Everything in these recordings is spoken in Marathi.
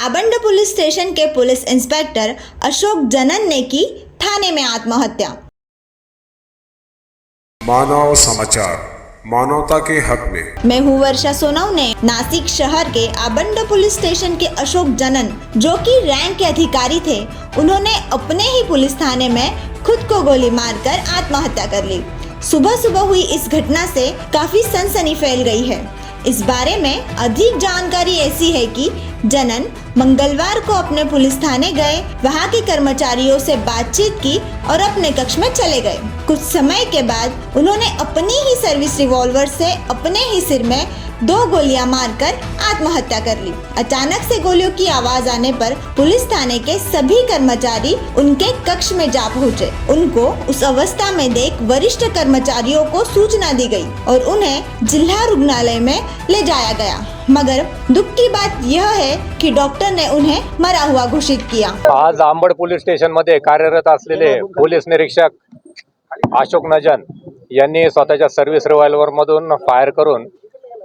आबंड पुलिस स्टेशन के पुलिस इंस्पेक्टर अशोक जनन ने की थाने में आत्महत्या। मानव समाचार, मानवता के हक में। मैं हूँ वर्षा सोनवने। नासिक शहर के आबंड पुलिस स्टेशन के अशोक जनन, जो कि रैंक के अधिकारी थे, उन्होंने अपने ही पुलिस थाने में खुद को गोली मारकर आत्महत्या कर ली। सुबह सुबह हुई इस घटना से काफी सनसनी फैल गई है। इस बारे में अधिक जानकारी ऐसी है कि जनन मंगलवार को अपने पुलिस थाने गए, वहां के कर्मचारियों से बातचीत की और अपने कक्ष में चले गए। कुछ समय के बाद उन्होंने अपनी ही सर्विस रिवॉल्वर से अपने ही सिर में 2 गोलियां मारकर आत्महत्या कर ली। अचानक से गोलियों की आवाज आने पर पुलिस थाने के सभी कर्मचारी उनके कक्ष में जा पहुंचे। उनको उस अवस्था में देख वरिष्ठ कर्मचारियों को सूचना दी गई और उन्हें जिला रुग्णालय में ले जाया गया, मगर दुख की बात यह है कि डॉक्टर ने उन्हें मरा हुआ घोषित किया। आज आंबड पोलीस स्टेशन मध्ये कार्यरत असलेले पोलीस निरीक्षक अशोक नजन यांनी स्वतःच्या सर्व्हिस रिव्हॉल्वर मधून फायर करून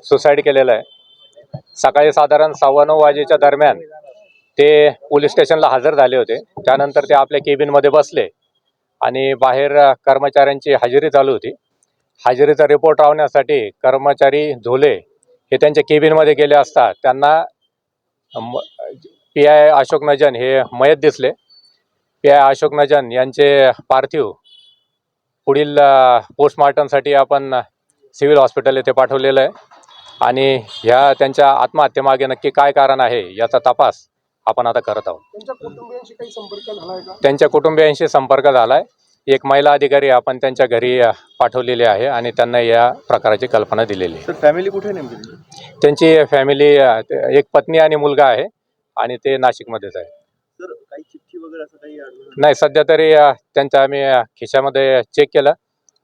सुसाईड केलेलं आहे। सकाळी साधारण 9:15 वाजेच्या दरम्यान ते पोलीस स्टेशनला हजर झाले होते। त्यानंतर ते आपल्या केबिन मध्ये बसले आणि बाहेर कर्मचाऱ्यांची हजेरी चालू होती। हजेरीचा रिपोर्ट लावण्यासाठी कर्मचारी झोले हे त्यांच्या केबिन मध्ये गेले असता त्यांना पीआय अशोक नजन हे मयत दिसले। पीआय अशोक नजन यांचे पार्थिव पुढील पोस्टमार्टमसाठी आपण सिव्हिल हॉस्पिटल येथे पाठवलेलं आहे आणि ह्या त्यांच्या आत्महत्येमागे नक्की काय कारण आहे याचा तपास आपण आता करत आहोत। त्यांच्या कुटुंबियांशी संपर्क झालाय। एक महिला अधिकारी आपण त्यांच्या घरी पाठवलेली आहे आणि त्यांना या प्रकाराची कल्पना दिलेली आहे। फॅमिली कुठे नेमकी? त्यांची फॅमिली एक पत्नी आणि मुलगा आहे आणि ते नाशिकमध्येच आहे। सर काही चिठ्ठी वगैरे असं काही नाही, सध्या तरी त्यांच्या आम्ही खिशामध्ये चेक केलं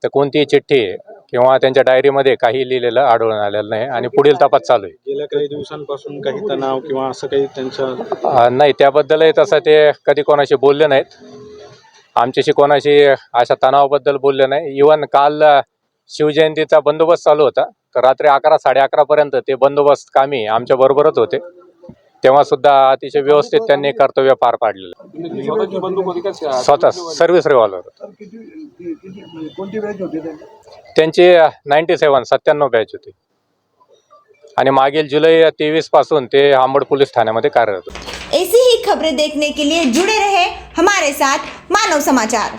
तर कोणतीही चिठ्ठी किंवा त्यांच्या डायरीमध्ये काही लिहिलेलं आढळून आलेलं नाही आणि पुढील तपास चालू आहे। गेल्या काही दिवसांपासून काही तणाव किंवा असं काही त्यांच्या नाही, त्याबद्दलही तसं ते कधी कोणाशी बोलले नाहीत। आमच्याशी कोणाशी अशा तणावाबद्दल बोलले नाही। इवन काल शिवजयंतीचा बंदोबस्त चालू होता तर रात्री 11 11:30 पर्यंत ते बंदोबस्त कामी आमच्या बरोबरच होते। तेव्हा सुद्धा अतिशय व्यवस्थित त्यांनी कर्तव्य पार पाडलेलं। स्वतः सर्व्हिस रिव्हॉल्वर त्यांची 97 बॅच होती आणि मागील जुलै 23 पासून ते आंबड पोलीस ठाण्यामध्ये कार्यरत होते। ऐसी ही खबरें देखने के लिए जुड़े रहे हमारे साथ मानव समाचार।